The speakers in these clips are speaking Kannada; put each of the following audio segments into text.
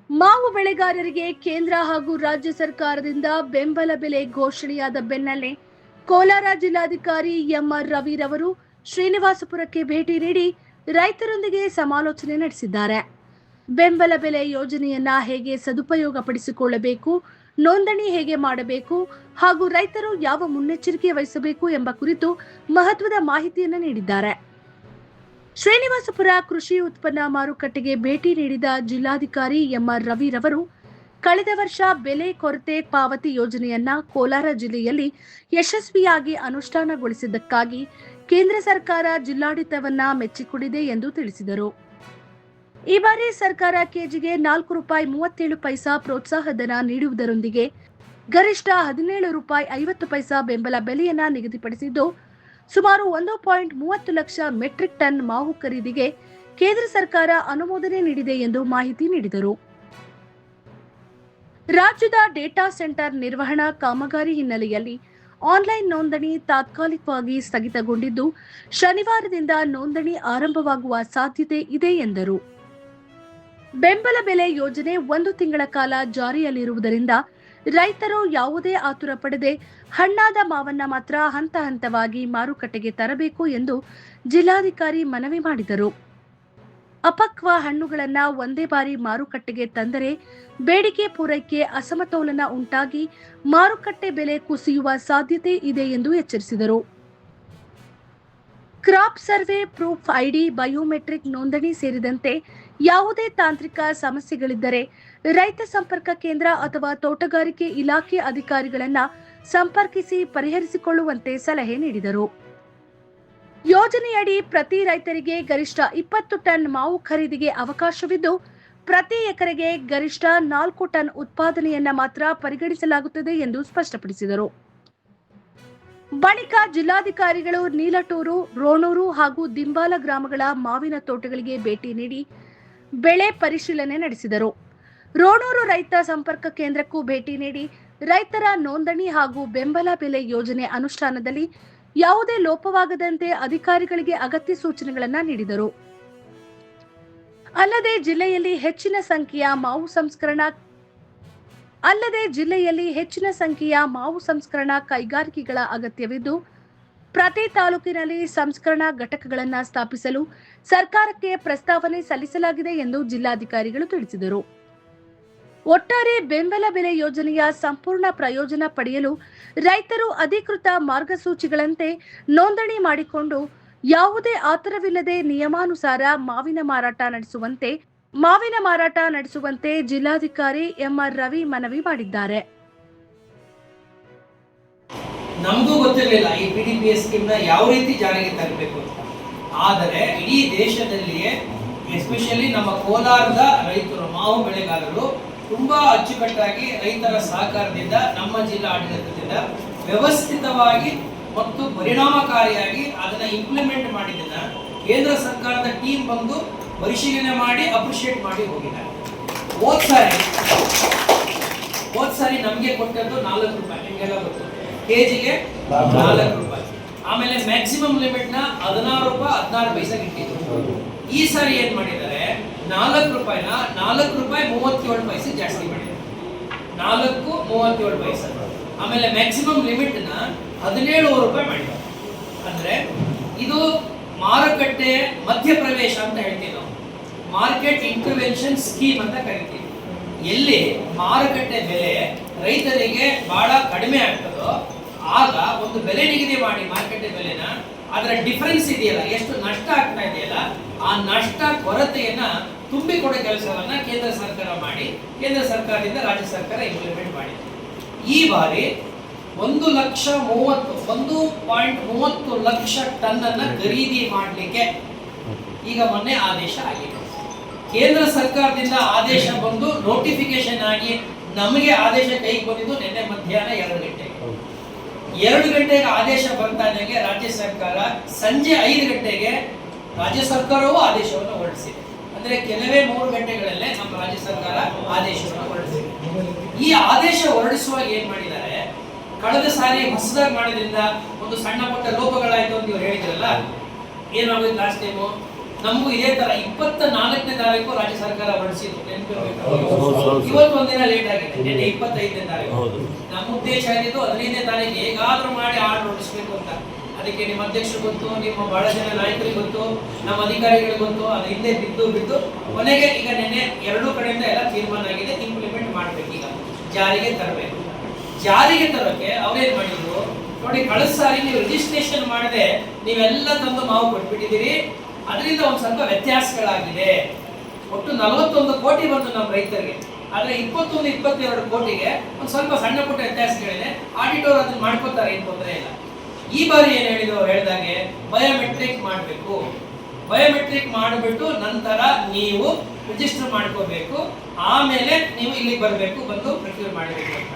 ಮಾವು ಬೆಳೆಗಾರರಿಗೆ ಕೇಂದ್ರ ಹಾಗೂ ರಾಜ್ಯ ಸರ್ಕಾರದಿಂದ ಬೆಂಬಲ ಬೆಲೆ ಘೋಷಣೆಯಾದ ಬೆನ್ನಲ್ಲೇ ಕೋಲಾರ ಜಿಲ್ಲಾಧಿಕಾರಿ ಎಂಆರ್ ರವಿರವರು ಶ್ರೀನಿವಾಸಪುರಕ್ಕೆ ಭೇಟಿ ನೀಡಿ ರೈತರೊಂದಿಗೆ ಸಮಾಲೋಚನೆ ನಡೆಸಿದ್ದಾರೆ. ಬೆಂಬಲ ಬೆಲೆ ಯೋಜನೆಯನ್ನ ಹೇಗೆ ಸದುಪಯೋಗಪಡಿಸಿಕೊಳ್ಳಬೇಕು, ನೋಂದಣಿ ಹೇಗೆ ಮಾಡಬೇಕು ಹಾಗೂ ರೈತರು ಯಾವ ಮುನ್ನೆಚ್ಚರಿಕೆ ವಹಿಸಬೇಕು ಎಂಬ ಕುರಿತು ಮಹತ್ವದ ಮಾಹಿತಿಯನ್ನು ನೀಡಿದ್ದಾರೆ. ಶ್ರೀನಿವಾಸಪುರ ಕೃಷಿ ಉತ್ಪನ್ನ ಮಾರುಕಟ್ಟೆಗೆ ಭೇಟಿ ನೀಡಿದ ಜಿಲ್ಲಾಧಿಕಾರಿ ಎಂಆರ್ ರವಿರವರು ಕಳೆದ ವರ್ಷ ಬೆಲೆ ಕೊರತೆ ಪಾವತಿ ಯೋಜನೆಯನ್ನ ಕೋಲಾರ ಜಿಲ್ಲೆಯಲ್ಲಿ ಯಶಸ್ವಿಯಾಗಿ ಅನುಷ್ಠಾನಗೊಳಿಸಿದ್ದಕ್ಕಾಗಿ ಕೇಂದ್ರ ಸರ್ಕಾರ ಜಿಲ್ಲಾಡಳಿತವನ್ನ ಮೆಚ್ಚಿಕೊಂಡಿದೆ ಎಂದು ತಿಳಿಸಿದರು. ಈ ಬಾರಿ ಸರ್ಕಾರ ಕೆಜಿಗೆ ₹4.37 ಪ್ರೋತ್ಸಾಹಧನ ನೀಡುವುದರೊಂದಿಗೆ ಗರಿಷ್ಠ ₹17.50 ಬೆಂಬಲ ಬೆಲೆಯನ್ನ ನಿಗದಿಪಡಿಸಿದ್ದು, ಸುಮಾರು 1.30 ಲಕ್ಷ ಮೆಟ್ರಿಕ್ ಟನ್ ಮಾವು ಖರೀದಿಗೆ ಕೇಂದ್ರ ಸರ್ಕಾರ ಅನುಮೋದನೆ ನೀಡಿದೆ ಎಂದು ಮಾಹಿತಿ ನೀಡಿದರು. ರಾಜ್ಯದ ಡೇಟಾ ಸೆಂಟರ್ ನಿರ್ವಹಣಾ ಕಾಮಗಾರಿ ಹಿನ್ನೆಲೆಯಲ್ಲಿ ಆನ್ಲೈನ್ ನೋಂದಣಿ ತಾತ್ಕಾಲಿಕವಾಗಿ ಸ್ಥಗಿತಗೊಂಡಿದ್ದು, ಶನಿವಾರದಿಂದ ನೋಂದಣಿ ಆರಂಭವಾಗುವ ಸಾಧ್ಯತೆ ಇದೆ ಎಂದರು. ಬೆಂಬಲ ಬೆಲೆ ಯೋಜನೆ 1 ತಿಂಗಳ ಕಾಲ ಜಾರಿಯಲ್ಲಿರುವುದರಿಂದ ರೈತರು ಯಾವುದೇ ಆತುರ ಪಡದೆ ಹಣ್ಣಾದ ಮಾವನ್ನ ಮಾತ್ರ ಹಂತ ಹಂತವಾಗಿ ಮಾರುಕಟ್ಟೆಗೆ ತರಬೇಕು ಎಂದು ಜಿಲ್ಲಾಧಿಕಾರಿ ಮನವಿ ಮಾಡಿದರು. ಅಪಕ್ವ ಹಣ್ಣುಗಳನ್ನು ಒಂದೇ ಬಾರಿ ಮಾರುಕಟ್ಟೆಗೆ ತಂದರೆ ಬೇಡಿಕೆ ಪೂರೈಕೆ ಅಸಮತೋಲನ ಉಂಟಾಗಿ ಮಾರುಕಟ್ಟೆ ಬೆಲೆ ಕುಸಿಯುವ ಸಾಧ್ಯತೆ ಇದೆ ಎಂದು ಎಚ್ಚರಿಸಿದರು. Crop survey, proof ID, biometric ನೋಂದಣಿ ಸೇರಿದಂತೆ ಯಾವುದೇ ತಾಂತ್ರಿಕ ಸಮಸ್ಯೆಗಳಿದ್ದರೆ ರೈತ ಸಂಪರ್ಕ ಕೇಂದ್ರ ಅಥವಾ ತೋಟಗಾರಿಕೆ ಇಲಾಖೆ ಅಧಿಕಾರಿಗಳನ್ನ ಸಂಪರ್ಕಿಸಿ ಪರಿಹರಿಸಿಕೊಳ್ಳುವಂತೆ ಸಲಹೆ ನೀಡಿದರು. ಯೋಜನೆಯಡಿ ಪ್ರತಿ ರೈತರಿಗೆ ಗರಿಷ್ಠ 20 ಟನ್ ಮಾವು ಖರೀದಿಗೆ ಅವಕಾಶವಿದ್ದು, ಪ್ರತಿ ಎಕರೆಗೆ ಗರಿಷ್ಠ 4 ಟನ್ ಉತ್ಪಾದನೆಯನ್ನ ಮಾತ್ರ ಪರಿಗಣಿಸಲಾಗುತ್ತದೆ ಎಂದು ಸ್ಪಷ್ಟಪಡಿಸಿದರು. ಬಳಿಕ ಜಿಲ್ಲಾಧಿಕಾರಿಗಳು ನೀಲಟೂರು, ರೋಣೂರು ಹಾಗೂ ದಿಂಬಾಲ ಗ್ರಾಮಗಳ ಮಾವಿನ ತೋಟಗಳಿಗೆ ಭೇಟಿ ನೀಡಿ ಬೆಳೆ ಪರಿಶೀಲನೆ ನಡೆಸಿದರು. ರೋಣೂರು ರೈತ ಸಂಪರ್ಕ ಕೇಂದ್ರಕ್ಕೂ ಭೇಟಿ ನೀಡಿ ರೈತರ ನೋಂದಣಿ ಹಾಗೂ ಬೆಂಬಲ ಬೆಲೆ ಯೋಜನೆ ಅನುಷ್ಠಾನದಲ್ಲಿ ಯಾವುದೇ ಲೋಪವಾಗದಂತೆ ಅಧಿಕಾರಿಗಳಿಗೆ ಅಗತ್ಯ ಸೂಚನೆಗಳನ್ನು ನೀಡಿದರು. ಅಲ್ಲದೆ ಜಿಲ್ಲೆಯಲ್ಲಿ ಹೆಚ್ಚಿನ ಸಂಖ್ಯೆಯ ಮಾವು ಸಂಸ್ಕರಣಾ ಕೈಗಾರಿಕೆಗಳ ಅಗತ್ಯವಿದ್ದು, ಪ್ರತಿ ತಾಲೂಕಿನಲ್ಲಿ ಸಂಸ್ಕರಣಾ ಘಟಕಗಳನ್ನು ಸ್ಥಾಪಿಸಲು ಸರ್ಕಾರಕ್ಕೆ ಪ್ರಸ್ತಾವನೆ ಸಲ್ಲಿಸಲಾಗಿದೆ ಎಂದು ಜಿಲ್ಲಾಧಿಕಾರಿಗಳು ತಿಳಿಸಿದರು. ಒಟ್ಟಾರೆ ಬೆಂಬಲ ಬೆಲೆ ಯೋಜನೆಯ ಸಂಪೂರ್ಣ ಪ್ರಯೋಜನ ಪಡೆಯಲು ರೈತರು ಅಧಿಕೃತ ಮಾರ್ಗಸೂಚಿಗಳಂತೆ ನೋಂದಣಿ ಮಾಡಿಕೊಂಡು ಯಾವುದೇ ಆತರವಿಲ್ಲದೆ ನಿಯಮಾನುಸಾರ ಮಾವಿನ ಮಾರಾಟ ನಡೆಸುವಂತೆ ಜಿಲ್ಲಾಧಿಕಾರಿ ಎಂಆರ್ ರವಿ ಮನವಿ ಮಾಡಿದ್ದಾರೆ. ನಮಗೂ ಗೊತ್ತಿರಲಿಲ್ಲ ಈ PDPS ಸ್ಕೀಮ್ ನ ಯಾವ ರೀತಿ ಜಾರಿಗೆ ತರಬೇಕು ಅಂತ. ಆದರೆ ಇಡೀ ದೇಶದಲ್ಲಿಯೇ ಎಸ್ಪೆಷಲಿ ನಮ್ಮ ಕೋಲಾರದ ರೈತರು, ಮಾವು ಬೆಳೆಗಾರರು ತುಂಬಾ ಅಚ್ಚುಕಟ್ಟಾಗಿ ರೈತರ ಸಹಕಾರದಿಂದ ನಮ್ಮ ಜಿಲ್ಲಾ ಆಡಳಿತದಿಂದ ವ್ಯವಸ್ಥಿತವಾಗಿ ಮತ್ತು ಪರಿಣಾಮಕಾರಿಯಾಗಿ ಅದನ್ನ ಇಂಪ್ಲಿಮೆಂಟ್ ಮಾಡಿದ್ದನ್ನ ಕೇಂದ್ರ ಸರ್ಕಾರದ ಟೀಮ್ ಬಂದು ಪರಿಶೀಲನೆ ಮಾಡಿ ಅಪ್ರಿಶಿಯೇಟ್ ಮಾಡಿ ಹೋಗಿದ್ದಾರೆ. ಹೋದ್ ಸಾರಿ ನಮಗೆ ಕೊಟ್ಟದ್ದು ₹4, ನಿಮಗೆಲ್ಲ ಗೊತ್ತು, ಕೆಜಿಗೆ ₹4. ಆಮೇಲೆ ಮ್ಯಾಕ್ಸಿಮಮ್ ಲಿಮಿಟ್ ನ ₹16 ಇಟ್ಟಿದ್ರು. ಈ ಸಾರಿ ಏನ್ ಮಾಡಿದ್ದಾರೆ, ₹4ನ ₹4.37 ಜಾಸ್ತಿ ಮಾಡಿದ್ದಾರೆ, ₹4.37. ಆಮೇಲೆ ಮ್ಯಾಕ್ಸಿಮಮ್ ಲಿಮಿಟ್ ನ ₹17 ಮಾಡಿದ್ದಾರೆ. ಅಂದ್ರೆ ಇದು ಮಾರುಕಟ್ಟೆ ಮಧ್ಯಪ್ರವೇಶ ಅಂತ ಹೇಳ್ತೀವಿ ನಾವು, ಮಾರ್ಕೆಟ್ ಇಂಟರ್ವೆನ್ಷನ್ ಸ್ಕೀಮ್ ಅಂತ ಕರಿತೀವಿ. ಎಲ್ಲಿ ಮಾರುಕಟ್ಟೆ ಬೆಲೆ ರೈತರಿಗೆ ಬಹಳ ಕಡಿಮೆ ಆಗ್ತದೋ ಆಗ ಒಂದು ಬೆಲೆ ನಿಗದಿ ಮಾಡಿ ಮಾರುಕಟ್ಟೆ ಬೆಲೆನ, ಅದರ ಡಿಫರೆನ್ಸ್ ಇದೆಯಲ್ಲ, ಎಷ್ಟು ನಷ್ಟ ಆಗ್ತಾ ಇದೆಯಲ್ಲ, ಆ ನಷ್ಟ ಕೊರತೆಯನ್ನ ತುಂಬಿಕೊಡೋ ಕೆಲಸವನ್ನ ಕೇಂದ್ರ ಸರ್ಕಾರ ಮಾಡಿ ಕೇಂದ್ರ ಸರ್ಕಾರದಿಂದ ರಾಜ್ಯ ಸರ್ಕಾರ ಇಂಪ್ಲಿಮೆಂಟ್ ಮಾಡಿದೆ. ಈ ಬಾರಿ 1.30 ಲಕ್ಷ ಟನ್ ಅನ್ನ ಖರೀದಿ ಮಾಡಲಿಕ್ಕೆ ಈಗ ಮೊನ್ನೆ ಆದೇಶ ಆಗಿದೆ. ಕೇಂದ್ರ ಸರ್ಕಾರದಿಂದ ಆದೇಶ ಬಂದು ನೋಟಿಫಿಕೇಶನ್ ಆಗಿ ನಮಗೆ ಆದೇಶ ಕೈಗೆ ಬಂದಿದ್ದು ನಿನ್ನೆ ಮಧ್ಯಾಹ್ನ 2 ಗಂಟೆಗೆ. 2 ಗಂಟೆಗೆ ಆದೇಶ ಬಂದಾಗೆ ರಾಜ್ಯ ಸರ್ಕಾರ ಸಂಜೆ 5 ಗಂಟೆಗೆ ರಾಜ್ಯ ಸರ್ಕಾರವೂ ಆದೇಶವನ್ನು ಹೊರಡಿಸಿದೆ. ಅಂದ್ರೆ ಕೆಲವೇ 3 ಗಂಟೆಗಳಲ್ಲೇ ನಮ್ಮ ರಾಜ್ಯ ಸರ್ಕಾರ ಆದೇಶವನ್ನು ಹೊರಡಿಸಿದೆ. ಈ ಆದೇಶ ಹೊರಡಿಸುವಾಗ ಏನ್ ಮಾಡಿದ್ದಾರೆ, ಕಳೆದ ಸಾರಿ ಹೊಸದಾಗಿ ಮಾಡಿದ್ರಿಂದ ಒಂದು ಸಣ್ಣ ಪುಟ್ಟ ಲೋಪಗಳಾಯ್ತು ಅಂತ ಇವ್ರು ಹೇಳಿದ್ರಲ್ಲ, ಏನಾಗುತ್ತೆ ಲಾಸ್ಟ್ ಟೈಮು ನಮಗೂ ಇದೇ ತರ 24ನೇ ತಾರೀಕು ರಾಜ್ಯ ಸರ್ಕಾರ ಹೊರಡಿಸಿದ್ರು, ಹೌದು. ಇವತ್ತು ಒಂದಿನ ಲೇಟ್ ಆಗಿದೆ, ನಿನ್ನೆ 25ನೇ ತಾರೀಕು. ನಮ್ಮ ಉದ್ದೇಶ ಆಗಿದ್ದು 15ನೇ ತಾರೀಕು ಹೇಗಾದ್ರೂ ಮಾಡಿ ಆರ್ಡರ್ ಹೊರಡಿಸ್ಬೇಕು ಅಂತ. ಅದಕ್ಕೆ ನಿಮ್ಮ ಅಧ್ಯಕ್ಷರು ಗೊತ್ತು, ನಿಮ್ಮ ಬಹಳ ಜನ ನಾಯಕರಿಗೆ ಗೊತ್ತು, ನಮ್ಮ ಅಧಿಕಾರಿಗಳಿಗೆ ಗೊತ್ತು. ಅದು ಹಿಂದೆ ಬಿದ್ದು ಕೊನೆಗೆ ಈಗ ನಿನ್ನೆ ಎರಡೂ ಕಡೆಯಿಂದ ಎಲ್ಲ ತೀರ್ಮಾನ ಆಗಿದೆ. ಇಂಪ್ಲಿಮೆಂಟ್ ಮಾಡ್ಬೇಕು, ಈಗ ಜಾರಿಗೆ ತರಬೇಕು. ಜಾರಿಗೆ ತರೋಕೆ ಅವ್ರೇನ್ ಮಾಡಿದ್ರು ನೋಡಿ, ಕಳೆದ ಸಾರಿ ನೀವು ರಿಜಿಸ್ಟ್ರೇಷನ್ ಮಾಡದೆ ನೀವೆಲ್ಲ ತಂದು ಮಾವು ಕೊಟ್ಬಿಟ್ಟಿದ್ದೀರಿ. ಅದರಿಂದ ಒಂದ್ ಸ್ವಲ್ಪ ವ್ಯತ್ಯಾಸಗಳಾಗಿದೆ. ಒಟ್ಟು 41 ಕೋಟಿ ಬಂತು ನಮ್ಮ ರೈತರಿಗೆ, ಆದ್ರೆ 21-22 ಕೋಟಿಗೆ ಒಂದ್ ಸ್ವಲ್ಪ ಸಣ್ಣ ಪುಟ್ಟ ವ್ಯತ್ಯಾಸಗಳಿದೆ. ಆಡಿಟೋರ್ ಅದನ್ನ ಮಾಡ್ಕೋತಾರೆ, ಏನು ತೊಂದರೆ ಇಲ್ಲ. ಈ ಬಾರಿ ಏನ್ ಹೇಳಿದ್ರು ಹೇಳಿದಾಗೆ ಬಯೋಮೆಟ್ರಿಕ್ ಮಾಡಬೇಕು. ಬಯೋಮೆಟ್ರಿಕ್ ಮಾಡಿಬಿಟ್ಟು ನಂತರ ನೀವು ರಿಜಿಸ್ಟರ್ ಮಾಡ್ಕೋಬೇಕು, ಆಮೇಲೆ ನೀವು ಇಲ್ಲಿಗೆ ಬರಬೇಕು, ಬಂದು ಪ್ರಕ್ರಿಯೆ ಮಾಡಬೇಕು ಅಂತ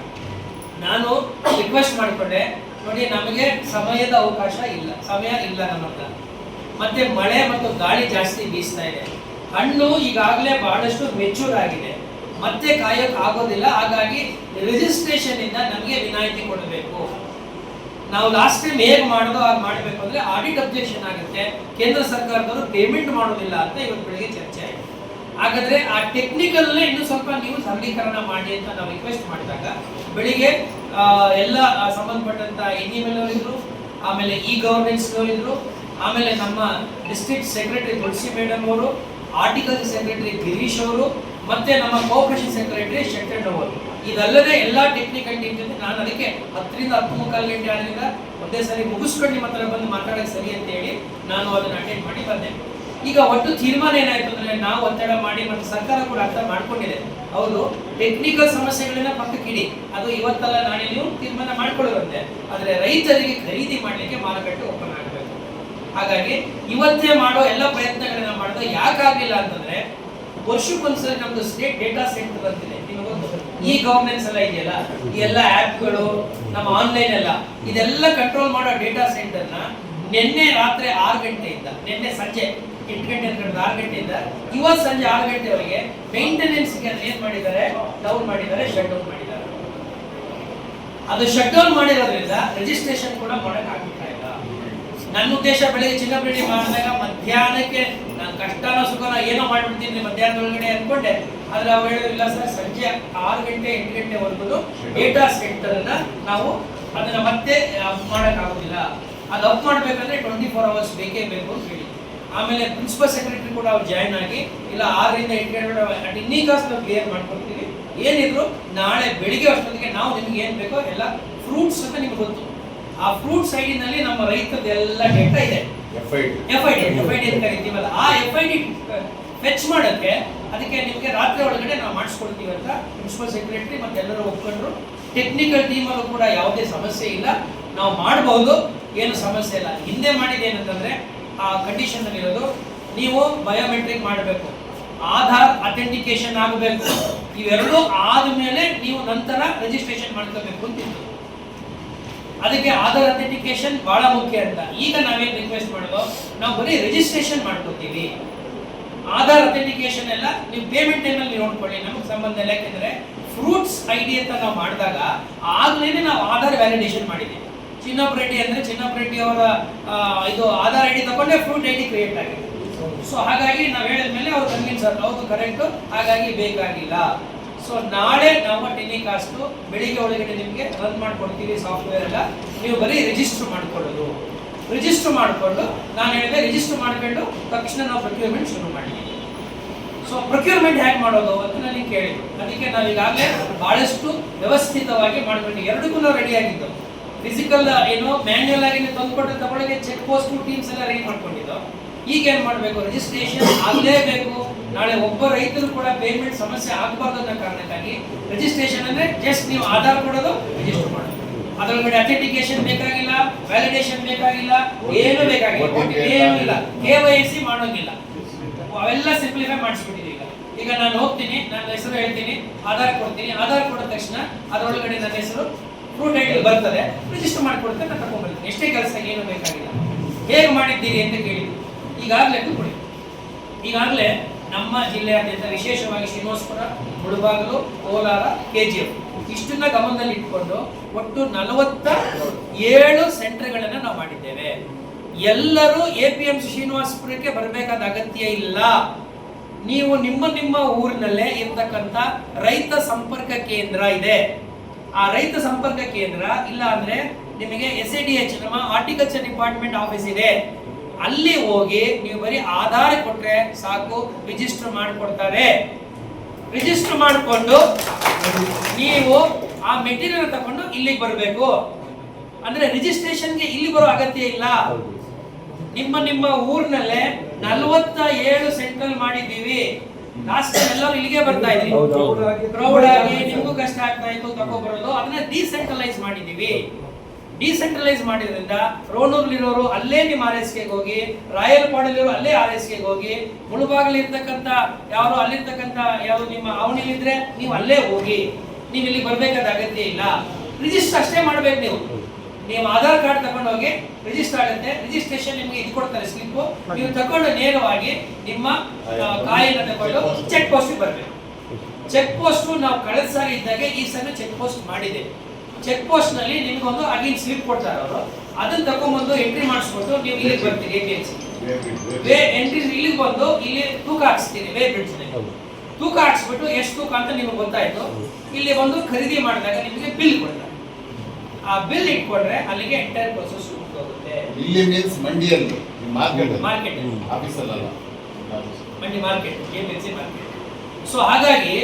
ನಾನು ರಿಕ್ವೆಸ್ಟ್ ಮಾಡಿಕೊಂಡೆ. ನೋಡಿ, ನಮಗೆ ಸಮಯದ ಅವಕಾಶ ಇಲ್ಲ, ಸಮಯ ಇಲ್ಲ ನಮ್ಮ ಹತ್ರ. ಮತ್ತೆ ಮಳೆ ಮತ್ತು ಗಾಳಿ ಜಾಸ್ತಿ ಬೀಸ್ತಾ ಇದೆ. ಹಣ್ಣು ಈಗಾಗಲೇ ಬಹಳಷ್ಟು ಮೆಚೂರ್ ಆಗಿದೆ, ಮತ್ತೆ ಕಾಯೋಕ್ ಆಗೋದಿಲ್ಲ. ಹಾಗಾಗಿ ರಿಜಿಸ್ಟ್ರೇಷನ್ ಇಂದ ನಮಗೆ ವಿನಾಯಿತಿ ಕೊಡಬೇಕು. ನಾವು ಲಾಸ್ಟ್ ಟೈಮ್ ಹೇಗೆ ಮಾಡೋದು ಹಾಗೆ ಮಾಡಬೇಕು ಅಂದ್ರೆ ಆಡಿಟ್ ಅಬ್ಜೆಕ್ಷನ್ ಆಗುತ್ತೆ, ಕೇಂದ್ರ ಸರ್ಕಾರದವರು ಪೇಮೆಂಟ್ ಮಾಡೋದಿಲ್ಲ ಅಂತ ಇವತ್ತು ಬೆಳಿಗ್ಗೆ ಚರ್ಚೆ ಆಯಿತು. ಹಾಗಾದ್ರೆ ಆ ಟೆಕ್ನಿಕಲ್ ಇನ್ನೂ ಸ್ವಲ್ಪ ನೀವು ಸರಳೀಕರಣ ಮಾಡಿ ಅಂತ ನಾವು ರಿಕ್ವೆಸ್ಟ್ ಮಾಡಿದಾಗ ಬೆಳಿಗ್ಗೆ ಎಲ್ಲ ಸಂಬಂಧಪಟ್ಟಂತ ಎನ್ಇಎಂಎಲ್ ಇದ್ರು, ಆಮೇಲೆ ಗವರ್ನೆನ್ಸ್ ಇದ್ರು, ಆಮೇಲೆ ನಮ್ಮ ಡಿಸ್ಟ್ರಿಕ್ಟ್ ಸೆಕ್ರೆಟರಿ ತುಳಸಿ ಮೇಡಮ್ ಅವರು, ಆರ್ಟಿಕಲ್ ಸೆಕ್ರೆಟರಿ ಗಿರೀಶ್ ಅವರು, ಮತ್ತೆ ನಮ್ಮ ಕೋಆಪರೇಷನ್ ಸೆಕ್ರೆಟರಿ ಶೆಟ್ಟಣ್ಣ ಅವರು. ಇದಲ್ಲದೆ ಎಲ್ಲಾ ಟೆಕ್ನಿಕಲ್ ಟೀಮ್ ಜೊತೆ ನಾನು ಅದಕ್ಕೆ 10ರಿಂದ 10:45 ಗಂಟೆ ಆದ್ರಿಂದ ಒಂದೇ ಸರಿ ಮುಗಿಸ್ಕೊಂಡು ನಿಮ್ಮ ಹತ್ರ ಬಂದು ಮಾತಾಡೋಕೆ ಸರಿ ಅಂತ ಹೇಳಿ ನಾನು ಅದನ್ನ ಅಟೆಂಡ್ ಮಾಡಿ ಬಂದೆ. ಈಗ ಒಟ್ಟು ತೀರ್ಮಾನ ಏನಾಯ್ತು ಅಂದ್ರೆ, ನಾವು ಒತ್ತಡ ಮಾಡಿ ಮತ್ತೆ ಸರ್ಕಾರ ಕೂಡ ಅರ್ಥ ಮಾಡ್ಕೊಂಡಿದೆ, ಹೌದು ಟೆಕ್ನಿಕಲ್ ಸಮಸ್ಯೆಗಳನ್ನ ಪಕ್ಕಕ್ಕಿಡಿ, ಅದು ಇವತ್ತಲ್ಲ ನಾಳೆ ನೀವು ತೀರ್ಮಾನ ಮಾಡ್ಕೊಳ್ಳುವಂತೆ. ಆದ್ರೆ ರೈತರಿಗೆ ಖರೀದಿ ಮಾಡ್ಲಿಕ್ಕೆ ಮಾರುಕಟ್ಟೆ ಓಪನ್ ಆಗಬೇಕು. ಹಾಗಾಗಿ ಇವತ್ತೇ ಮಾಡೋ ಎಲ್ಲ ಪ್ರಯತ್ನಗಳನ್ನ ಮಾಡೋದು. ಯಾಕಾಗ್ಲಿಲ್ಲ ಅಂತಂದ್ರೆ, ವರ್ಷಕ್ಕೊಂದ್ಸರಿ ನಮ್ದು ಸ್ಟೇಟ್ ಡೇಟಾ ಸೆಂಟರ್ ಅಂತಿದೆ, ಈ ಗವರ್ನೆನ್ಸ್ ಎಲ್ಲ ಇದೆಯಲ್ಲ, ಈ ಎಲ್ಲ ಆಪ್ಗಳು, ನಮ್ಮ ಆನ್ಲೈನ್ ಎಲ್ಲ ಇದೆಲ್ಲ ಕಂಟ್ರೋಲ್ ಮಾಡೋ ಡೇಟಾ ಸೆಂಟರ್ನ ನಿನ್ನೆ ರಾತ್ರಿ 6 ಗಂಟೆಯಿಂದ ನಿನ್ನೆ ಸಂಜೆ 8 ಗಂಟೆ 6 ಗಂಟೆಯಿಂದ ಇವತ್ತು ಸಂಜೆ 6 ಗಂಟೆವರೆಗೆ ಮೇಂಟೆನೆನ್ಸ್ಗೆ ಏನ್ ಮಾಡಿದ್ದಾರೆ, ಡೌನ್ ಮಾಡಿದ್ದಾರೆ, ಶಟ್ ಡೌನ್ ಮಾಡಿದ್ದಾರೆ. ಅದು ಶಟ್ ಡೌನ್ ಮಾಡಿರೋದ್ರಿಂದ ರಿಜಿಸ್ಟ್ರೇಷನ್ ಕೂಡ ಮಾಡಕ್ ಆಗ್ತಾ ಇಲ್ಲ. ನನ್ನ ಉದ್ದೇಶ ಬೆಳಿಗ್ಗೆ ಚಿನ್ನಪ್ರೆಡ್ಡಿ ಮಾಡಿದಾಗ ಮಧ್ಯಾಹ್ನಕ್ಕೆ ನಾನು ಕಷ್ಟನ ಸುಖನ ಏನೋ ಮಾಡ್ಬಿಡ್ತೀನಿ ಮಧ್ಯಾಹ್ನದೊಳಗಡೆ ಅನ್ಕೊಂಡೆ. ಆದ್ರೆ ಅವ್ರು ಹೇಳಿಲ್ಲ ಸರ್, ಸಂಜೆ 6 ಗಂಟೆ 8 ಗಂಟೆವರೆಗೂ ಡೇಟಾ ಸೆಂಟರ್ ಅನ್ನ ನಾವು ಅದನ್ನ ಮತ್ತೆ ಮಾಡಕ್ ಆಗೋದಿಲ್ಲ. ಅದು ಅಪ್ ಮಾಡ್ಬೇಕಂದ್ರೆ 24 ಅವರ್ಸ್ ಬೇಕೇ ಬೇಕು ಅಂತ ಹೇಳಿ. ಆಮೇಲೆ ಪ್ರಿನ್ಸಿಪಲ್ ಸೆಕ್ರೆಟರಿ ಕೂಡ ಅವ್ರು ಜಾಯ್ನ್ ಆಗಿ, ಇಲ್ಲ 6ರಿಂದ 8 ಗಂಟೆ ಇನ್ನೀ ಕಾಸು ನಾವು ಕ್ಲಿಯರ್ ಮಾಡ್ಕೊಡ್ತೀವಿ, ಏನಿದ್ರು ನಾಳೆ ಬೆಳಿಗ್ಗೆ ಅಷ್ಟೊತ್ತಿಗೆ ನಾವು ನಿಮ್ಗೆ ಏನ್ ಬೇಕೋ ಎಲ್ಲ ಫ್ರೂಟ್ಸ್ ಅಂತ ನಿಮ್ಗೆ ಗೊತ್ತು, ಆ ಫ್ರೂಟ್ ಸೈಡಿನಲ್ಲಿ ನಮ್ಮ ರೈತರದ್ದು ಎಲ್ಲ ಡೇಟಾ ಇದೆ, FID ಅಂತ ಕರಿತೀವಲ್ಲ, ಆ FID ಫೆಚ್ ಮಾಡೋಕ್ಕೆ ಅದಕ್ಕೆ ನಿಮಗೆ ರಾತ್ರಿ ಒಳಗಡೆ ನಾವು ಮಾಡಿಸ್ಕೊಡ್ತೀವಿ ಅಂತ ಪ್ರಿನ್ಸಿಪಲ್ ಸೆಕ್ರೆಟರಿ ಮತ್ತೆ ಎಲ್ಲರೂ ಒಪ್ಕೊಂಡ್ರು. ಟೆಕ್ನಿಕಲ್ ಟೀಮಲ್ಲೂ ಕೂಡ ಯಾವುದೇ ಸಮಸ್ಯೆ ಇಲ್ಲ, ನಾವು ಮಾಡಬಹುದು, ಏನು ಸಮಸ್ಯೆ ಇಲ್ಲ. ಹಿಂದೆ ಮಾಡಿದ್ದೇನಂತಂದ್ರೆ ಆ ಕಂಡೀಷನ್ ಅಲ್ಲಿ ಇರೋದು, ನೀವು ಬಯೋಮೆಟ್ರಿಕ್ ಮಾಡಬೇಕು, ಆಧಾರ್ ಅಥೆಂಟಿಕೇಶನ್ ಆಗಬೇಕು, ಇವೆರಡೂ ಆದ್ಮೇಲೆ ನೀವು ನಂತರ ರಿಜಿಸ್ಟ್ರೇಷನ್ ಮಾಡ್ಕೋಬೇಕು ಅಂತಿತ್ತು. ಅದಕ್ಕೆ ಆಧಾರ್ ಅಥೆಂಟಿಕೇಶನ್ ಬಹಳ ಮುಖ್ಯ ಅಂತ. ಈಗ ನಾವೇನ್ ರಿಕ್ವೆಸ್ಟ್ ಮಾಡೋದು, ನಾವು ಬರೀ ರಿಜಿಸ್ಟ್ರೇಷನ್ ಮಾಡ್ಕೋತೀವಿ, ಆಧಾರ್ ಅಥೆಂಟಿಕೇಶನ್ ಎಲ್ಲ ನೀವು ಪೇಮೆಂಟ್ ಟೈಮಲ್ಲಿ ನೋಡ್ಕೊಳ್ಳಿ, ನಮಗೆ ಸಂಬಂಧ ಇಲ್ಲ. ಯಾಕೆಂದ್ರೆ ಫ್ರೂಟ್ಸ್ ID ಅಂತ ನಾವು ಮಾಡಿದಾಗ ಆಗ್ಲೇನೆ ನಾವು ಆಧಾರ್ ವ್ಯಾಲಿಡೇಷನ್ ಮಾಡಿದ್ದೀವಿ. ಚಿನ್ನಪ್ರೆಡ್ಡಿ ಅಂದ್ರೆ ಚಿನ್ನಪ್ರೆಡ್ಡಿ ಅವರ ಇದು ಆಧಾರ್ ID ತಗೊಂಡೆ ಫ್ರೂಟ್ ID ಕ್ರಿಯೇಟ್ ಆಗಿದೆ. ಸೊ ಹಾಗಾಗಿ ನಾವು ಹೇಳಿದ್ಮೇಲೆ ಅವ್ರು ಕನ್ವಿನ್ಸ್ ಆದ್ರು, ಹೌದು ಕರೆಕ್ಟ್, ಹಾಗಾಗಿ ಬೇಕಾಗಿಲ್ಲ. ಸೊ ನಾಳೆ ನಾವು ಟೆಲಿಕಾಸ್ಟ್ ಬೆಳಿಗ್ಗೆ ಒಳಗಡೆ ನಿಮಗೆ ರನ್ ಮಾಡ್ಕೊಡ್ತೀವಿ ಸಾಫ್ಟ್ವೇರ್ ಎಲ್ಲ. ನೀವು ಬರೀ ರಿಜಿಸ್ಟರ್ ಮಾಡ್ಕೊಳ್ಳೋದು, ರಿಜಿಸ್ಟರ್ ಮಾಡಿಕೊಂಡು ನಾನು ಹೇಳಿದೆ ರಿಜಿಸ್ಟರ್ ಮಾಡ್ಕೊಂಡು ತಕ್ಷಣ ನಾವು ಪ್ರೊಕ್ಯೂರ್ಮೆಂಟ್ ಶುರು ಮಾಡಿದ್ದೀವಿ. ಸೊ ಪ್ರೊಕ್ಯೂರ್ಮೆಂಟ್ ಹೇಗೆ ಮಾಡೋದು ಅಂತ ನನಗೆ ಕೇಳಿದ್ರು. ಅದಕ್ಕೆ ನಾವು ಈಗಾಗಲೇ ಬಹಳಷ್ಟು ವ್ಯವಸ್ಥಿತವಾಗಿ ಮಾಡ್ಕೊಂಡು ಎರಡಕ್ಕೂ ನಾವು ರೆಡಿ ಆಗಿದ್ದು. ಫಿಸಿಕಲ್ ಏನು ಮ್ಯಾನ್ಯುಯಲ್ ಆಗಿ ತಂದುಕೊಟ್ಟು ತಗೊಳ್ಳೋಕೆ ಚೆಕ್ ಪೋಸ್ಟ್ ಟೀಮ್ಸ್ ಎಲ್ಲ ರೆಡಿ ಮಾಡ್ಕೊಂಡಿದ್ದು. ಈಗ ಏನ್ ಮಾಡಬೇಕು, ರಿಜಿಸ್ಟ್ರೇಷನ್ ಆಗಲೇಬೇಕು. ನಾಳೆ ಒಬ್ಬ ರೈತರು ಕೂಡ ಪೇಮೆಂಟ್ ಸಮಸ್ಯೆ ಆಗಬಾರ್ದು ಅನ್ನೋ ಕಾರಣಕ್ಕಾಗಿ ರಿಜಿಸ್ಟ್ರೇಷನ್ ಅಂದ್ರೆ ಜಸ್ಟ್ ನೀವು ಆಧಾರ್ ಕೊಡೋದು, ರಿಜಿಸ್ಟರ್ ಮಾಡೋದು. ಅದರೊಳಗಡೆ ಅಥೆಂಟಿಕೇಶನ್ ಬೇಕಾಗಿಲ್ಲ, ವ್ಯಾಲಿಡೇಷನ್ ಬೇಕಾಗಿಲ್ಲ, ಏನು ಬೇಕಾಗಿಲ್ಲ, ಏನು ಇಲ್ಲ, KYC ಮಾಡೋಂಗಿಲ್ಲ. ಅವೆಲ್ಲ ಸಿಂಪ್ಲಿಫೈ ಮಾಡಿಸ್ಬಿಟ್ಟಿದ್ದೀವಿ. ಈಗ ನಾನು ಹೋಗ್ತೀನಿ, ನನ್ನ ಹೆಸರು ಹೇಳ್ತೀನಿ, ಆಧಾರ್ ಕೊಡ್ತೀನಿ, ಆಧಾರ್ ಕೊಡಿದ ತಕ್ಷಣ ಅದರೊಳಗಡೆ ನನ್ನ ಹೆಸರು ಫ್ರೂಟ್ ID ಬರ್ತದೆ, ರಿಜಿಸ್ಟರ್ ಮಾಡ್ಕೊಡ್ತೇನೆ, ನಾನು ತಗೊಂಡ್ಬರ್ತೀನಿ. ಎಷ್ಟೇ ಕೆಲಸ, ಏನು ಬೇಕಾಗಿಲ್ಲ. ಹೇಗೆ ಮಾಡಿದ್ದೀರಿ ಅಂತ ಕೇಳಿದ್ರು. ಈಗಾಗಲೇ ಕೊಡಿ. ಈಗಾಗಲೇ ನಮ್ಮ ಜಿಲ್ಲೆಯಾದ್ಯಂತ ವಿಶೇಷವಾಗಿ ಶ್ರೀನಿವಾಸಪುರ, ಮುಳಬಾಗಿಲು, ಕೋಲಾರ, KGF ಇಷ್ಟನ್ನ ಗಮನದಲ್ಲಿ ಇಟ್ಕೊಂಡು ಒಟ್ಟು 47 ಸೆಂಟರ್ಗಳನ್ನು ನಾವು ಮಾಡಿದ್ದೇವೆ. ಎಲ್ಲರೂ APMC ಶ್ರೀನಿವಾಸಪುರಕ್ಕೆ ಬರಬೇಕಾದ ಅಗತ್ಯ ಇಲ್ಲ. ನೀವು ನಿಮ್ಮ ಊರಿನಲ್ಲೇ ಇರ್ತಕ್ಕಂಥ ರೈತ ಸಂಪರ್ಕ ಕೇಂದ್ರ ಇದೆ. ಆ ರೈತ ಸಂಪರ್ಕ ಕೇಂದ್ರ ಇಲ್ಲ ಅಂದ್ರೆ ನಿಮಗೆ SADH ನಮ್ಮ ಹಾರ್ಟಿಕಲ್ಚರ್ ಡಿಪಾರ್ಟ್ಮೆಂಟ್ ಆಫೀಸ್ ಇದೆ. ಅಲ್ಲಿ ಹೋಗಿ ನೀವು ಬರೀ ಆಧಾರ ಕೊಟ್ರೆ ಸಾಕು, ರಿಜಿಸ್ಟರ್ ಮಾಡಿಕೊಡ್ತಾರೆ. ರಿಜಿಸ್ಟರ್ ಮಾಡಿಕೊಂಡು ನೀವು ಆ ಮೆಟೀರಿಯಲ್ ತಗೊಂಡು ಇಲ್ಲಿಗೆ ಬರಬೇಕು. ಅಂದ್ರೆ ರಿಜಿಸ್ಟ್ರೇಷನ್ಗೆ ಇಲ್ಲಿ ಬರೋ ಅಗತ್ಯ ಇಲ್ಲ. ನಿಮ್ಮ ಊರಿನಲ್ಲೇ 47 ಸೆಂಟ್ರಲ್ ಮಾಡಿದ್ದೀವಿ. ಲಾಸ್ಟ್ ಟೈಮ್ ಎಲ್ಲರೂ ಇಲ್ಲಿಗೆ ಬರ್ತಾ ಇದ್ರಿ, ಕ್ರೌಡ್ ಆಗಿ ನಿಮಗೂ ಕಷ್ಟ ಆಗ್ತಾ ಇತ್ತು ತಗೊಬರೋದು. ಅದನ್ನ ಡಿಸೆಂಟ್ರಲೈಸ್ ಮಾಡಿದೀವಿ. ಡಿಸೆಂಟ್ರಲೈಸ್ ಮಾಡಿದ್ರಿಂದ ರೋಣೂರ್ಲಿರೋರು ಅಲ್ಲೇ ನಿಮ್ಮ RSKಗೆ ಹೋಗಿ, ರಾಯಲಪಾಡಲ್ಲಿರೋರು ಅಲ್ಲೇ RSKಗೆ ಹೋಗಿ, ಮುಳುಬಾಗಲಿ ಇರ್ತಕ್ಕಂಥ ಯಾರು ಅಲ್ಲಿರ್ತಕ್ಕಂಥ ಯಾರು ನಿಮ್ಮ ಅವಣಿಲಿದ್ರೆ ನೀವು ಅಲ್ಲೇ ಹೋಗಿ, ನೀವು ಇಲ್ಲಿ ಬರ್ಬೇಕಾದ ಅಗತ್ಯ ಇಲ್ಲ. ರಿಜಿಸ್ಟರ್ ಅಷ್ಟೇ ಮಾಡ್ಬೇಕು. ನೀವು ಆಧಾರ್ ಕಾರ್ಡ್ ತಗೊಂಡು ಹೋಗಿ ರಿಜಿಸ್ಟರ್ ಆಗುತ್ತೆ. ರಿಜಿಸ್ಟ್ರೇಷನ್ ನಿಮಗೆ ಇದು ಕೊಡ್ತಾರೆ ಸ್ಲಿಪ್. ನೀವು ತಗೊಂಡು ನೇರವಾಗಿ ನಿಮ್ಮ ಕಾಯಿನ ತಗೊಂಡು ಚೆಕ್ ಪೋಸ್ಟ್ ಬರಬೇಕು. ಚೆಕ್ ಪೋಸ್ಟ್ ನಾವು ಕಳೆದ ಸಾರಿ ಇದ್ದಾಗ ಈ ಸಲ ಚೆಕ್ ಪೋಸ್ಟ್ ಮಾಡಿದೆ. ಚೆಕ್ ಪೋಸ್ಟ್ ನಲ್ಲಿ ನಿಮ್ಗೊಂದು ಅಗಿನ್ ಸ್ಲಿಪ್ ಕೊಡ್ತಾರೆ ಅವರು. ಅದನ್ನ ತಗೊಂಡ್ಬಂದು ಎಂಟ್ರಿ ಮಾಡಿಸ್ಬಿಟ್ಟು ನೀವು ಇಲ್ಲಿಗೆ ಬರ್ತೀರಿ. APMC ಎಂಟ್ರಿ ಇಲ್ಲಿಗೆ ಬಂದು ಇಲ್ಲಿ ತೂಕ ಹಾಕ್ಸ್ತೀರಿ. ವೇ ಬ್ರಿಡ್ಜ್ ನಲ್ಲಿ ತೂಕ ಹಾಕ್ಸ್ಬಿಟ್ಟು ಎಷ್ಟು ತೂಕ ಅಂತ ನಿಮಗೆ ಗೊತ್ತಾಯ್ತು. ಇಲ್ಲಿ ಬಂದು ಖರೀದಿ ಮಾಡಿದಾಗ ನಿಮಗೆ ಬಿಲ್ ಕೊಡ್ತಾರೆ. ಆ ಬಿಲ್ ಇಟ್ಕೊಂಡ್ರೆ ಅಲ್ಲಿಗೆ ಎಂಟೈರ್ ಪ್ರೊಸೆಸ್ ಹೋಗುತ್ತೆ. ಇಲ್ಲಿ ಮೀನ್ಸ್ ಮಂಡಿಯಲ್ಲಿ ಮಾರ್ಕೆಟ್ ಆಫೀಸ್ ಅಲ್ಲ, ಮಂಡಿ ಮಾರ್ಕೆಟ್, APMC ಮಾರ್ಕೆಟ್. ಸೊ ಹಾಗಾಗಿ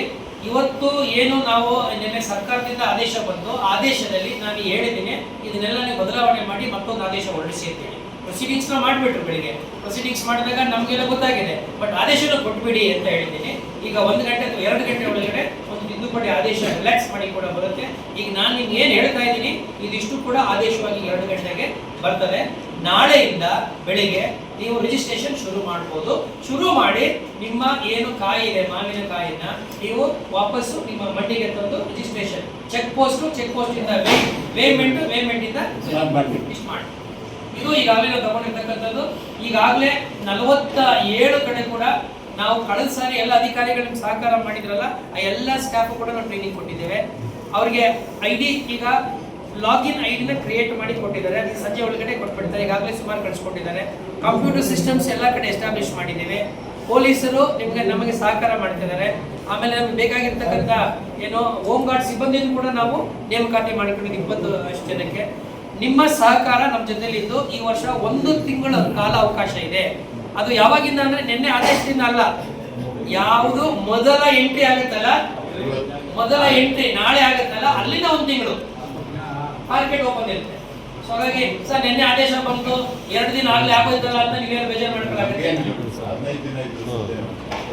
ಇವತ್ತು ಏನು ನಾವು ನಿನ್ನೆ ಸರ್ಕಾರದಿಂದ ಆದೇಶ ಬಂತು, ಆದೇಶದಲ್ಲಿ ನಾನು ಹೇಳಿದ್ದೀನಿ ಇದನ್ನೆಲ್ಲ ನೀವು ಬದಲಾವಣೆ ಮಾಡಿ ಮತ್ತೊಂದು ಆದೇಶ ಹೊರಡಿಸಿ ಅಂತೇಳಿ. ಪ್ರೊಸೀಡಿಂಗ್ಸ್ ಮಾಡಿಬಿಟ್ರು ಬೆಳಿಗ್ಗೆ. ಪ್ರೊಸೀಡಿಂಗ್ಸ್ ಮಾಡಿದಾಗ ನಮಗೆಲ್ಲ ಗೊತ್ತಾಗಿದೆ, ಬಟ್ ಆದೇಶನ ಕೊಟ್ಬಿಡಿ ಅಂತ ಹೇಳಿದ್ದೀನಿ. ಈಗ 1 ಗಂಟೆ ಅಥವಾ 2 ಗಂಟೆ ಒಳಗಡೆ ಒಂದು ತಿದ್ದುಪಡಿ ಆದೇಶ ರಿಲ್ಯಾಕ್ಸ್ ಮಾಡಿ ಕೂಡ ಬರುತ್ತೆ. ಈಗ ನಾನು ನಿಮ್ಗೆ ಏನು ಹೇಳ್ತಾ ಇದ್ದೀನಿ ಇದಿಷ್ಟು ಕೂಡ ಆದೇಶವಾಗಿ 2 ಗಂಟೆಗೆ ಬರ್ತದೆ. ನಾಳೆಯಿಂದ ಬೆಳಿಗ್ಗೆ ನೀವು ರಿಜಿಸ್ಟ್ರೇಷನ್ ಶುರು ಮಾಡ್ಬೋದು. ಶುರು ಮಾಡಿ ನಿಮ್ಮ ಏನು ಕಾಯಿ ಇದೆ ಮಾವಿನಕಾಯಿನ ನೀವು ವಾಪಸ್ಸು ನಿಮ್ಮ ಮಂಡಿಗೆ ತಂದು ರಿಜಿಸ್ಟ್ರೇಷನ್ ಚೆಕ್ ಪೋಸ್ಟ್ ಇಂದ ವೇಮೆಂಟ್ ಇಂದ ಇಷ್ಟು ಮಾಡಿ. ಇದು ಈಗಾಗಲೇ ನಾವು ತಗೊಂಡಿರ್ತಕ್ಕಂಥದ್ದು. ಈಗಾಗಲೇ 47 ಕಡೆ ಕೂಡ ನಾವು ಕಳೆದ ಸಾರಿ ಎಲ್ಲ ಅಧಿಕಾರಿಗಳಿಗೆ ಸಹಕಾರ ಮಾಡಿದ್ರಲ್ಲ, ಆ ಎಲ್ಲ ಸ್ಟಾಫ್ ಕೂಡ ನಾವು ಟ್ರೈನಿಂಗ್ ಕೊಟ್ಟಿದ್ದೇವೆ. ಅವರಿಗೆ ID ಈಗ ಲಾಗಿನ್ ಐಡಿನ ಕ್ರಿಯೇಟ್ ಮಾಡಿ ಕೊಟ್ಟಿದ್ದಾರೆ. ಅದಕ್ಕೆ ಸಂಜೆ ಒಳಗಡೆ ಕೊಟ್ಬಿಡ್ತಾರೆ. ಈಗಾಗಲೇ ಸುಮಾರು ಕಳಿಸ್ಕೊಟ್ಟಿದ್ದಾರೆ. ಕಂಪ್ಯೂಟರ್ ಸಿಸ್ಟಮ್ಸ್ ಎಲ್ಲ ಕಡೆ ಎಸ್ಟಾಬ್ಲಿಷ್ ಮಾಡಿದ್ದೇವೆ. ಪೊಲೀಸರು ನಮಗೆ ಸಹಕಾರ ಮಾಡ್ತಿದ್ದಾರೆ. ಆಮೇಲೆ ನಮ್ಗೆ ಬೇಕಾಗಿರ್ತಕ್ಕಂಥ ಏನು ಹೋಮ್ ಗಾರ್ಡ್ ಸಿಬ್ಬಂದಿನೂ ಕೂಡ ನಾವು ನೇಮಕಾತಿ ಮಾಡಿಕೊಂಡಿದ್ದೀವಿ 20 ಜನಕ್ಕೆ. ನಿಮ್ಮ ಸಹಕಾರ ನಮ್ಮ ಜೊತೆಲಿ ಇದ್ದು ಈ ವರ್ಷ 1 ತಿಂಗಳ ಕಾಲ ಅವಕಾಶ ಇದೆ. ಅದು ಯಾವಾಗಿಂದ ಅಂದ್ರೆ ನಿನ್ನೆ ಆದೇಶದಿಂದ ಅಲ್ಲ, ಯಾವುದು ಮೊದಲ ಎಂಟ್ರಿ ಆಗುತ್ತಲ್ಲ, ಮೊದಲ ಎಂಟ್ರಿ ನಾಳೆ ಆಗುತ್ತಲ್ಲ, ಅಲ್ಲಿಂದ 1 ತಿಂಗಳು ಮಾರ್ಕೆಟ್ ಓಪನ್ ಇರುತ್ತೆ. ಸೊ ಹಾಗಾಗಿ ಸರ್ ನಿನ್ನೆ ಆದೇಶ ಬಂತು 2 ದಿನ ಆಗ್ಲೇ ಆಗೋಯ್ತಲ್ಲ ಅಂತ ನೀವೇನು ಬೇಜಾರು ಮಾಡ್ಕೊಳ್ಳಾಗುತ್ತೆ.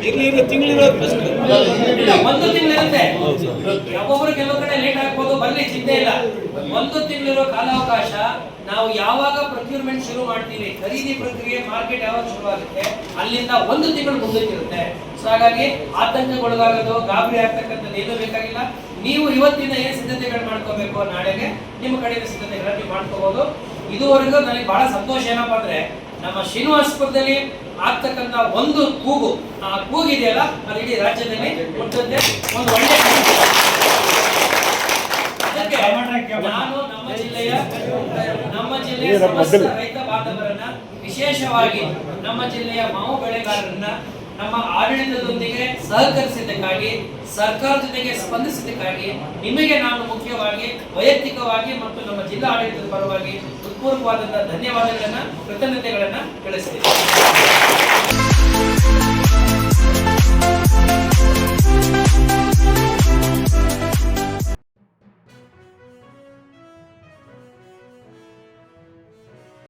1 ತಿಂಗಳಿರುತ್ತೆ. ಒಬ್ಬೊಬ್ರು ಕೆಲವು ಕಡೆ ಲೇಟ್ ಆಗ್ಬೋದು, ಬರ್ಲಿ ಚಿಂತೆ ಇಲ್ಲ. 1 ತಿಂಗಳಿರೋ ಕಾಲಾವಕಾಶ. ನಾವು ಯಾವಾಗ ಪ್ರೊಕ್ಯೂರ್ಮೆಂಟ್ ಶುರು ಮಾಡ್ತೀವಿ, ಖರೀದಿ ಪ್ರಕ್ರಿಯೆ ಮಾರ್ಕೆಟ್ ಯಾವಾಗ ಶುರು ಆಗುತ್ತೆ ಅಲ್ಲಿಂದ 1 ತಿಂಗಳು ಮುಂದಕ್ಕಿರುತ್ತೆ. ಸೊ ಹಾಗಾಗಿ ಆತಂಕಗೊಳಗಾಗೋದು, ಗಾಬರಿ ಆಗ್ತಕ್ಕಂಥದ್ದು ಏನೂ ಬೇಕಾಗಿಲ್ಲ. ನೀವು ಇವತ್ತಿನ ಏನು ಸಿದ್ಧತೆಗಳು ಮಾಡ್ಕೋಬೇಕು, ನಾಳೆಗೆ ನಿಮ್ಮ ಕಡೆಯಿಂದ ಸಿದ್ಧತೆಗಳನ್ನ ನೀವು ಮಾಡ್ಕೋಬಹುದು. ಇದುವರೆಗೂ ನನಗೆ ಬಹಳ ಸಂತೋಷ ಏನಪ್ಪಾ ಅಂದ್ರೆ ನಮ್ಮ ಶ್ರೀನಿವಾಸಪುರದಲ್ಲಿ ಆಗ್ತಕ್ಕಂಥ ಒಂದು ಕೂಗು, ಆ ಕೂಗಿದೆಯಲ್ಲ ಅದು ಇಡೀ ರಾಜ್ಯದಲ್ಲಿ ಮುಟ್ಟುತ್ತೆ. ಒಂದು ಒಳ್ಳೆ ಅದಕ್ಕೆ ನಾನು ನಮ್ಮ ಜಿಲ್ಲೆಯ ಸಮಸ್ತ ರೈತ ಬಾಂಧವರನ್ನ, ವಿಶೇಷವಾಗಿ ನಮ್ಮ ಜಿಲ್ಲೆಯ ಮಾವು ಬೆಳೆಗಾರರನ್ನ ನಮ್ಮ ಆಡಳಿತದೊಂದಿಗೆ ಸಹಕರಿಸಿದ್ದಕ್ಕಾಗಿ, ಸರ್ಕಾರ ಜೊತೆಗೆ ಸ್ಪಂದಿಸಿದ್ದಕ್ಕಾಗಿ ನಿಮಗೆ ನಾನು ಮುಖ್ಯವಾಗಿ ವೈಯಕ್ತಿಕವಾಗಿ ಮತ್ತು ನಮ್ಮ ಜಿಲ್ಲಾ ಆಡಳಿತದ ಪರವಾಗಿ ಹೃತ್ಪೂರ್ವಕವಾದಂತಹ ಧನ್ಯವಾದಗಳನ್ನ, ಕೃತಜ್ಞತೆಗಳನ್ನ ತಿಳಿಸ್ತೀನಿ.